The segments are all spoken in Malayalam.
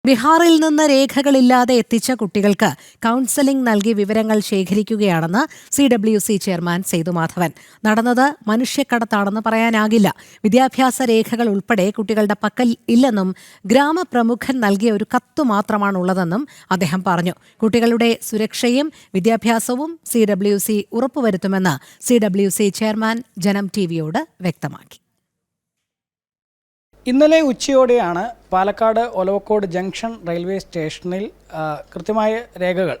ബീഹാറിൽ നിന്ന് രേഖകളില്ലാതെ എത്തിച്ച കുട്ടികൾക്ക് കൗൺസലിംഗ് നൽകി വിവരങ്ങൾ ശേഖരിക്കുകയാണെന്ന് CWC ചെയർമാൻ സേതുമാധവൻ. നടന്നത് മനുഷ്യക്കടത്താണെന്ന് പറയാനാകില്ല. വിദ്യാഭ്യാസ രേഖകൾ ഉൾപ്പെടെ കുട്ടികളുടെ പക്കൽ ഇല്ലെന്നും ഗ്രാമപ്രമുഖൻ നൽകിയ ഒരു കത്തു മാത്രമാണുള്ളതെന്നും അദ്ദേഹം പറഞ്ഞു. കുട്ടികളുടെ സുരക്ഷയും വിദ്യാഭ്യാസവും CWC ഉറപ്പുവരുത്തുമെന്ന് CWC ചെയർമാൻ ജനം TVയോട് വ്യക്തമാക്കി. ഇന്നലെ ഉച്ചയോടെയാണ് പാലക്കാട് ഒലവക്കോട് ജംഗ്ഷൻ റെയിൽവേ സ്റ്റേഷനിൽ കൃത്യമായ രേഖകൾ,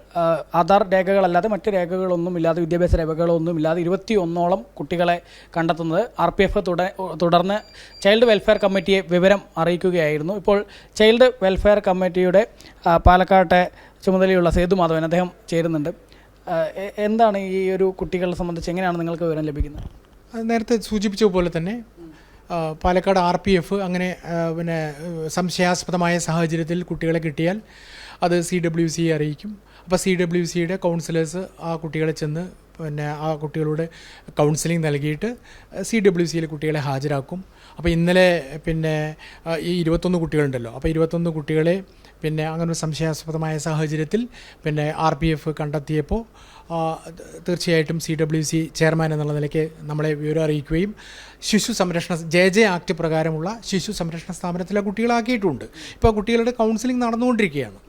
ആധാർ രേഖകളല്ലാതെ മറ്റ് രേഖകളൊന്നുമില്ലാതെ, വിദ്യാഭ്യാസ രേഖകളൊന്നുമില്ലാതെ 21ഓളം കുട്ടികളെ കണ്ടെത്തുന്നത്. RPF തുടർന്ന് ചൈൽഡ് വെൽഫെയർ കമ്മിറ്റിയെ വിവരം അറിയിക്കുകയായിരുന്നു. ഇപ്പോൾ ചൈൽഡ് വെൽഫെയർ കമ്മിറ്റിയുടെ പാലക്കാട്ടെ ചുമതലയുള്ള സേതുമാധവൻ അദ്ദേഹം ചേരുന്നുണ്ട്. എന്താണ് ഈ ഒരു കുട്ടികളെ സംബന്ധിച്ച് എങ്ങനെയാണ് നിങ്ങൾക്ക് വിവരം ലഭിക്കുന്നത്? നേരത്തെ സൂചിപ്പിച്ചതുപോലെ തന്നെ പാലക്കാട് RPF അങ്ങനെ സംശയാസ്പദമായ സാഹചര്യത്തിൽ കുട്ടികളെ കിട്ടിയാൽ അത് CWC അറിയിക്കും. അപ്പോൾ CWCയുടെ കൗൺസിലേഴ്സ് ആ കുട്ടികളെ ചെന്ന് ആ കുട്ടികളോട് കൗൺസിലിംഗ് നൽകിയിട്ട് CWCയിൽ കുട്ടികളെ ഹാജരാക്കും. അപ്പോൾ ഇന്നലെ ഈ 21 കുട്ടികളുണ്ടല്ലോ, അപ്പോൾ 21 കുട്ടികളെ അങ്ങനെ ഒരു സംശയാസ്പദമായ സാഹചര്യത്തിൽ RPF കണ്ടെത്തിയപ്പോൾ തീർച്ചയായിട്ടും CWC ചെയർമാൻ എന്നുള്ള നിലയ്ക്ക് നമ്മളെ വിവരം അറിയിക്കുകയും ശിശു സംരക്ഷണ JJ ആക്ട് പ്രകാരമുള്ള ശിശു സംരക്ഷണ സ്ഥാപനത്തിലെ കുട്ടികളാക്കിയിട്ടുണ്ട്. ഇപ്പോൾ കുട്ടികളുടെ കൗൺസിലിംഗ് നടന്നുകൊണ്ടിരിക്കുകയാണ്.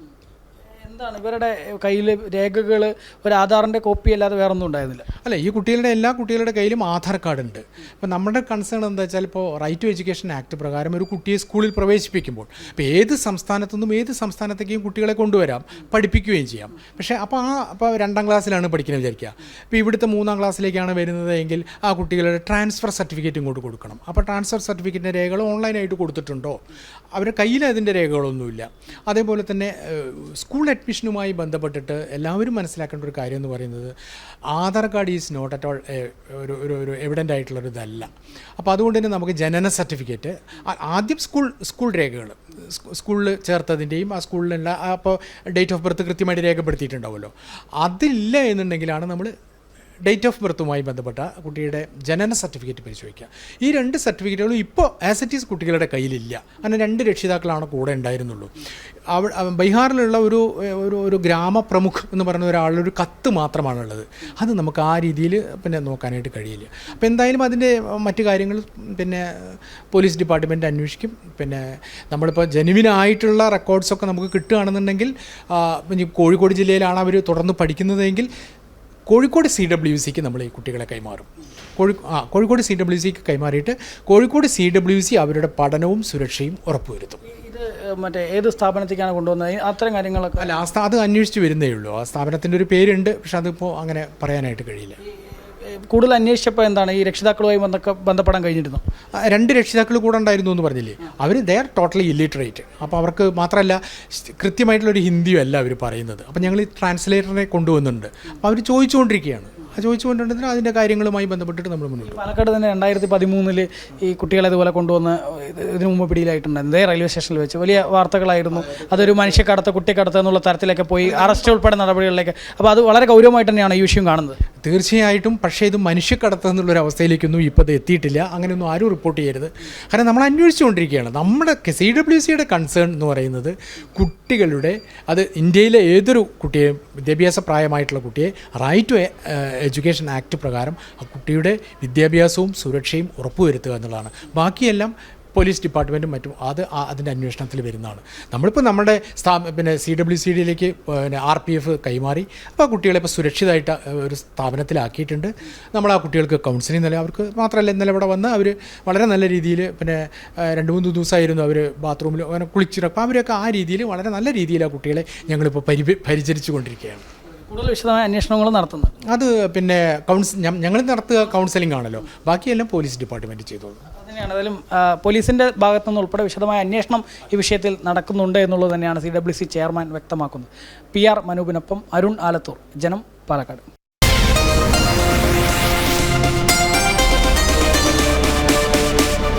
എന്താണ് ഇവരുടെ കയ്യിൽ രേഖകൾ? ഒരു ആധാറിൻ്റെ കോപ്പി അല്ലാതെ വേറെ ഒന്നും ഉണ്ടായിരുന്നില്ല? അല്ല, ഈ എല്ലാ കുട്ടികളുടെ കയ്യിലും ആധാർ കാർഡ് ഉണ്ട്. അപ്പോൾ നമ്മുടെ കൺസേൺ എന്താ വെച്ചാൽ, ഇപ്പോൾ റൈറ്റ് ടു എഡ്യൂക്കേഷൻ ആക്ട് പ്രകാരം ഒരു കുട്ടിയെ സ്കൂളിൽ പ്രവേശിപ്പിക്കുമ്പോൾ ഇപ്പോൾ ഏത് സംസ്ഥാനത്തുനിന്നും ഏത് സംസ്ഥാനത്തേക്കും കുട്ടികളെ കൊണ്ടുവരാം, പഠിപ്പിക്കുകയും ചെയ്യാം. പക്ഷേ അപ്പോൾ അപ്പോൾ 2ാം ക്ലാസ്സിലാണ് പഠിക്കുന്നത് വിചാരിക്കുക. ഇപ്പോൾ ഇവിടുത്തെ 3ാം ക്ലാസ്സിലേക്കാണ് വരുന്നത് എങ്കിൽ ആ കുട്ടികളുടെ ട്രാൻസ്ഫർ സർട്ടിഫിക്കറ്റ് ഇങ്ങോട്ട് കൊടുക്കണം. അപ്പോൾ ട്രാൻസ്ഫർ സർട്ടിഫിക്കറ്റിൻ്റെ രേഖകൾ ഓൺലൈനായിട്ട് കൊടുത്തിട്ടുണ്ടോ? അവരുടെ കയ്യിൽ അതിൻ്റെ രേഖകളൊന്നുമില്ല. അതേപോലെ തന്നെ സ്കൂൾ അഡ്മിഷനുമായി ബന്ധപ്പെട്ടിട്ട് എല്ലാവരും മനസ്സിലാക്കേണ്ട ഒരു കാര്യം എന്ന് പറയുന്നത്, Aadhaar card is not at all ഒരു എവിഡൻ്റ് ആയിട്ടുള്ളൊരിതല്ല. അപ്പോൾ അതുകൊണ്ട് തന്നെ നമുക്ക് ജനന സർട്ടിഫിക്കറ്റ്, ആദ്യം സ്കൂൾ രേഖകൾ, സ്കൂളിൽ ചേർത്തതിൻ്റെയും ആ സ്കൂളിലുള്ള അപ്പോൾ ഡേറ്റ് ഓഫ് ബർത്ത് കൃത്യമായിട്ട് രേഖപ്പെടുത്തിയിട്ടുണ്ടാവുമല്ലോ, അതില്ല എന്നുണ്ടെങ്കിലാണ് നമ്മൾ ഡേറ്റ് ഓഫ് ബർത്തുമായി ബന്ധപ്പെട്ട കുട്ടിയുടെ ജനന സർട്ടിഫിക്കറ്റ് പരിശോധിക്കുക. ഈ 2 സർട്ടിഫിക്കറ്റുകളും ഇപ്പോൾ ആസ് ഇറ്റ് ഈസ് കുട്ടികളുടെ കയ്യിലില്ല. അങ്ങനെ 2 രക്ഷിതാക്കളാണ് കൂടെ ഉണ്ടായിരുന്നുള്ളൂ. ബീഹാറിലുള്ള ഒരു ഗ്രാമപ്രമുഖ് എന്ന് പറയുന്ന ഒരാളൊരു കത്ത് മാത്രമാണുള്ളത്. അത് നമുക്ക് ആ രീതിയിൽ നോക്കാനായിട്ട് കഴിയില്ല. അപ്പോൾ എന്തായാലും അതിൻ്റെ മറ്റു കാര്യങ്ങൾ പോലീസ് ഡിപ്പാർട്ട്മെൻറ്റ് അന്വേഷിക്കും. നമ്മളിപ്പോൾ ജെനുവിനായിട്ടുള്ള റെക്കോർഡ്സൊക്കെ നമുക്ക് കിട്ടുകയാണെന്നുണ്ടെങ്കിൽ, കോഴിക്കോട് ജില്ലയിലാണ് അവർ തുടർന്ന് പഠിക്കുന്നതെങ്കിൽ കോഴിക്കോട് CWCക്ക് നമ്മൾ ഈ കുട്ടികളെ കൈമാറും. കോഴിക്കോട് CWCക്ക് കൈമാറിയിട്ട് കോഴിക്കോട് CWC അവരുടെ പഠനവും സുരക്ഷയും ഉറപ്പുവരുത്തും. ഇത് മറ്റേ ഏത് സ്ഥാപനത്തേക്കാണ് കൊണ്ടുവന്നത്? അത്തരം കാര്യങ്ങളൊക്കെ അല്ല, അത് അന്വേഷിച്ച് വരുന്നേ ഉള്ളൂ. ആ സ്ഥാപനത്തിൻ്റെ ഒരു പേരുണ്ട്, പക്ഷെ അതിപ്പോൾ അങ്ങനെ പറയാനായിട്ട് കഴിയില്ല. കൂടുതൽ അന്വേഷിച്ചപ്പോൾ എന്താണ് ഈ രക്ഷിതാക്കളുമായി ബന്ധപ്പെടാൻ കഴിഞ്ഞിരുന്നു? 2 രക്ഷിതാക്കൾ കൂടെ ഉണ്ടായിരുന്നു എന്ന് പറഞ്ഞില്ലേ, അവർ ദേ ആർ ടോട്ടലി ഇല്ലിറ്ററേറ്റ്. അപ്പോൾ അവർക്ക് മാത്രമല്ല കൃത്യമായിട്ടുള്ളൊരു ഹിന്ദിയും അല്ല അവർ പറയുന്നത്. അപ്പോൾ ഞങ്ങൾ ഈ ട്രാൻസ്ലേറ്ററിനെ കൊണ്ടുവന്നിട്ടുണ്ട്. അപ്പോൾ അവർ ചോദിച്ചുകൊണ്ടിരിക്കുകയാണ്. ചോദിച്ചുകൊണ്ടിരുന്നതിന് അതിൻ്റെ കാര്യങ്ങളുമായി ബന്ധപ്പെട്ടിട്ട് നമ്മൾ മുന്നോട്ട്. പാലക്കാട് തന്നെ 2013 ഈ കുട്ടികളെ ഇതുപോലെ കൊണ്ടുവന്ന് ഇതിനു മുമ്പ് പിടിയിലായിട്ടുണ്ട്. എന്തേ റെയിൽവേ സ്റ്റേഷനിൽ വെച്ച് വലിയ വാർത്തകളായിരുന്നു. അതൊരു മനുഷ്യക്കടത്ത്, കുട്ടിക്കടത്ത് എന്നുള്ള തരത്തിലൊക്കെ പോയി അറസ്റ്റ് ഉൾപ്പെടെ നടപടികളിലേക്ക്. അപ്പോൾ അത് വളരെ ഗൗരവമായിട്ട് തന്നെയാണ് ഈ വിഷയം കാണുന്നത്. തീർച്ചയായിട്ടും. പക്ഷേ ഇത് മനുഷ്യക്കടത്ത് എന്നുള്ളൊരു അവസ്ഥയിലേക്കൊന്നും ഇപ്പോൾ ഇത് എത്തിയിട്ടില്ല. അങ്ങനെയൊന്നും ആരും റിപ്പോർട്ട് ചെയ്യരുത്. കാരണം നമ്മൾ അന്വേഷിച്ചുകൊണ്ടിരിക്കുകയാണ്. നമ്മുടെ CWCയുടെ കൺസേൺ എന്ന് പറയുന്നത് കുട്ടികളുടെ, അത് ഇന്ത്യയിലെ ഏതൊരു കുട്ടിയെയും, വിദ്യാഭ്യാസ പ്രായമായിട്ടുള്ള കുട്ടിയെ റൈറ്റ് ടു എഡ്യൂക്കേഷൻ ആക്ട് പ്രകാരം ആ കുട്ടിയുടെ വിദ്യാഭ്യാസവും സുരക്ഷയും ഉറപ്പുവരുത്തുക എന്നുള്ളതാണ്. ബാക്കിയെല്ലാം പോലീസ് ഡിപ്പാർട്ട്മെൻറ്റും മറ്റും അതിൻ്റെ അന്വേഷണത്തിൽ വരുന്നതാണ്. നമ്മളിപ്പോൾ നമ്മുടെ CWCയിലേക്ക് RPF കൈമാറി. അപ്പോൾ ആ കുട്ടികളെ ഇപ്പോൾ സുരക്ഷിതമായിട്ട് ഒരു സ്ഥാപനത്തിലാക്കിയിട്ടുണ്ട്. നമ്മൾ ആ കുട്ടികൾക്ക് കൗൺസിലിംഗ് നൽകി. അവർക്ക് മാത്രമല്ല, ഇന്നലെ ഇവിടെ വന്ന് അവർ വളരെ നല്ല രീതിയിൽ 2-3 ദിവസമായിരുന്നു അവർ ബാത്റൂമിൽ അങ്ങനെ കുളിച്ചിറക്കും. അവരൊക്കെ ആ രീതിയിൽ വളരെ നല്ല രീതിയിൽ ആ കുട്ടികളെ ഞങ്ങളിപ്പോൾ പരിചരിച്ചു കൊണ്ടിരിക്കുകയാണ്. കൂടുതൽ വിശദമായ അന്വേഷണങ്ങൾ നടത്തുന്നത് അത് ഞങ്ങൾ നടത്തുക കൗൺസിലിംഗ് ആണല്ലോ. ബാക്കിയെല്ലാം പോലീസ് ഡിപ്പാർട്ട്മെൻറ്റ് ചെയ്തോളൂ. തന്നെയാണ്. അതിലും പോലീസിൻ്റെ ഭാഗത്തുനിന്ന് ഉൾപ്പെടെ വിശദമായ അന്വേഷണം ഈ വിഷയത്തിൽ നടക്കുന്നുണ്ട് എന്നുള്ളത് തന്നെയാണ് CWC ചെയർമാൻ വ്യക്തമാക്കുന്നത്. PR മനൂപിനൊപ്പം അരുൺ ആലത്തൂർ, ജനം, പാലക്കാട്.